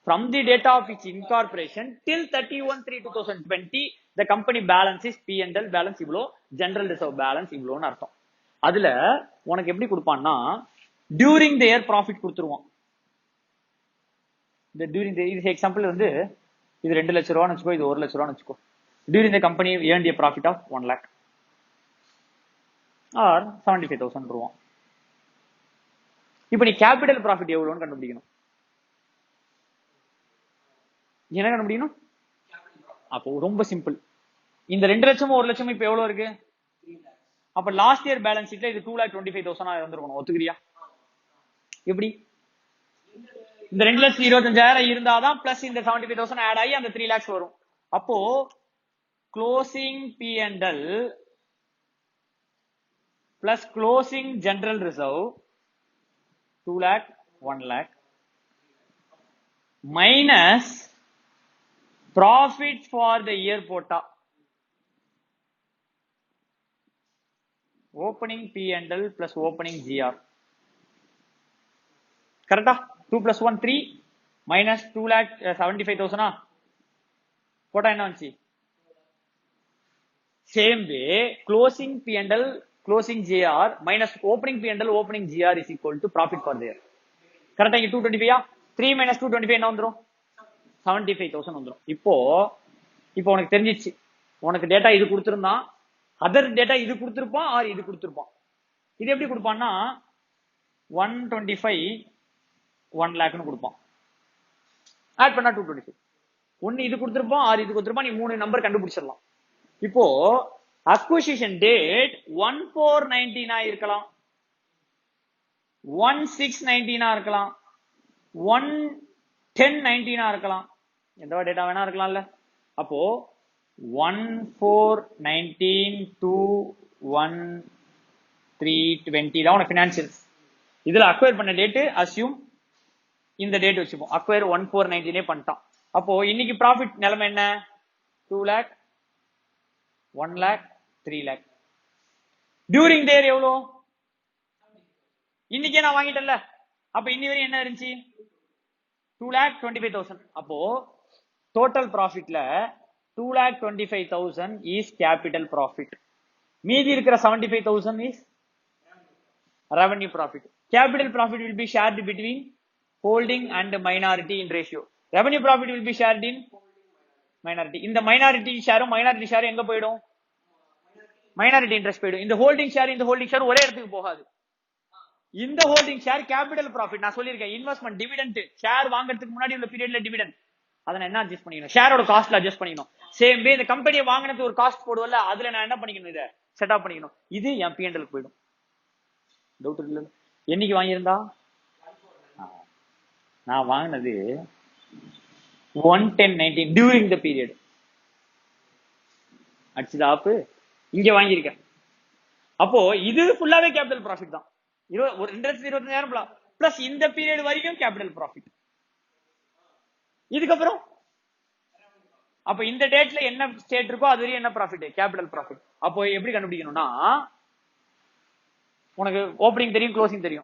From the date of its incorporation till 31/3/2020 the company balance is P&L balance இவ்ளோ, general reserve balance இவ்ளோன்னு அர்த்தம். அதுல உனக்கு எப்படி கொடுப்பான்னா during the year profit கொடுத்துருவான். இந்த during the year எக்ஸாம்பிள் வந்து இது 2 லட்சம் ரூபான்னு வச்சுக்கோ, இது 1 லட்சம் ரூபான்னு வச்சுக்கோ. during the company earned a profit of 1 lakh or 75,000 ரூபாய். இப்ப நீ கேபிட்டல் ப்ராஃபிட் எவ்வளவுன்னு கண்டுபிடிக்கணும். என்ன கண்டுபிடிக்கணும்? அப்போ ரொம்ப சிம்பிள். இந்த 2 லட்சமும் 1 லட்சமும் இப்ப எவ்வளவு இருக்கு? அப்ப லாஸ்ட் இயர் பேலன்ஸ் ஷீட்ல இது 2,25,000 இருந்திருக்கணும். ஒத்துக்கிறியா? எப்படி? இந்த 2,25,000 இருந்தாதான் பிளஸ் இந்த 75,000 ஆட் ஆகி அந்த 3 lakhs வரும். அப்போ closing P&L plus closing general reserve 2 lakh 1 lakh minus profit for the year போட்டா opening P&L plus opening GR. கரெக்டா? 2 plus 1 3 minus 2,75,000 போட்டா என்ன வந்துச்சு? Same way closing P&L closing GR minus opening P&L opening GR is equal to profit for the year. கரெக்டா? இங்க 225 3 minus 225 என்ன வந்துரும்? 75,000 வந்துரும். இப்போ உனக்கு தெரிஞ்சிச்சு. உனக்கு டேட்டா இது கொடுத்திருந்தான், அதர் டேட்டா இது கொடுத்திருப்பான் ஆர் இது கொடுத்திருப்பான். இது எப்படி கொடுப்பான்னா 125 1 lakhன்னு கொடுப்பான். ஆட் பண்ணா 225. ஒன்னு இது கொடுத்திருப்பான் ஆர் இது கொடுத்திருப்பான். நீ 3 நம்பர் கண்டுபிடிச்சிடலாம். இப்போ அக்விசிஷன் டேட் 1419 இருக்கலாம், 1619 இருக்கலாம், 11019 இருக்கலாம், எந்த டேட்டா வேணா இருக்கலாம்ல. அப்போ 1419 to 1320 தான் உனக்கு ஃபினான்சியல்ஸ். இதுல அக்வயர் பண்ண டேட் அசியூம் இந்த டேட் வச்சுப்போம். அக்வயர் 1419 பண்ணிட்டான். அப்போ இன்னைக்கு ப்ராஃபிட் நிலைமை என்ன? 2 lakh 1 lakh 3 lakh. During dare எவ்வளோ? இன்னைக்கே நான் வாங்கிட்டேன்ல. அப்ப இன்னி வரையும் என்ன இருந்துச்சு? 2,25,000. அப்போ டோட்டல் ப்ராஃபிட்ல 2,25,000 இஸ் கேபிட்டல் ப்ராஃபிட். மீதி இருக்கிற 75,000 is revenue profit. Capital profit will be shared between holding and minority in ratio. Revenue profit will be shared in minority. இந்த minority share எங்க போயிடும்? minority interest போயிடும். இந்த holding share ஒரே இடத்துக்கு போகாது. இந்த ஹோல்டிங் ஷேர் கேபிட்டல் ப்ராஃபிட். நான் சொல்லியிருக்கேன் இன்வெஸ்ட்மெண்ட் டிவிடெண்ட் ஷேர் வாங்குறதுக்கு முன்னாடி உள்ள பீரியட்ல டிவிடெண்ட் அதை நான் என்ன அட்ஜஸ்ட் பண்ணிக்கணும்? ஷேரோட காஸ்ட்ல அட்ஜஸ்ட் பண்ணிக்கணும். சேம் வே இந்த கம்பெனியை வாங்கினது ஒரு காஸ்ட் போடுவல, அதுல நான் என்ன பண்ணிக்கணும்? இதை செட் அப் பண்ணிக்கணும். இது என் P&L போயிடும். டவுட் இல்ல? என்னைக்கு வாங்கியிருந்தா? நான் வாங்கினது 11019 டியூரிங் த பீரியட். அடிச்சது ஆப்பு இங்க வாங்கியிருக்கேன். அப்போ இது ஃபுல்லாவே கேபிட்டல் ப்ராஃபிட் தான். 2,25,000 பிளஸ் இந்த பீரியட் வரைக்கும் கேபிட்டல் ப்ராஃபிட். இதுக்கப்புறம் அப்ப இந்த டேட்ல என்ன ஸ்டேட் இருக்கோ அது வரையும் என்ன ப்ராஃபிட்? Capital profit. அப்போ எப்படி கண்டுபிடிக்கணும்னா, உனக்கு ஓப்பனிங் தெரியும், க்ளோசிங் தெரியும்.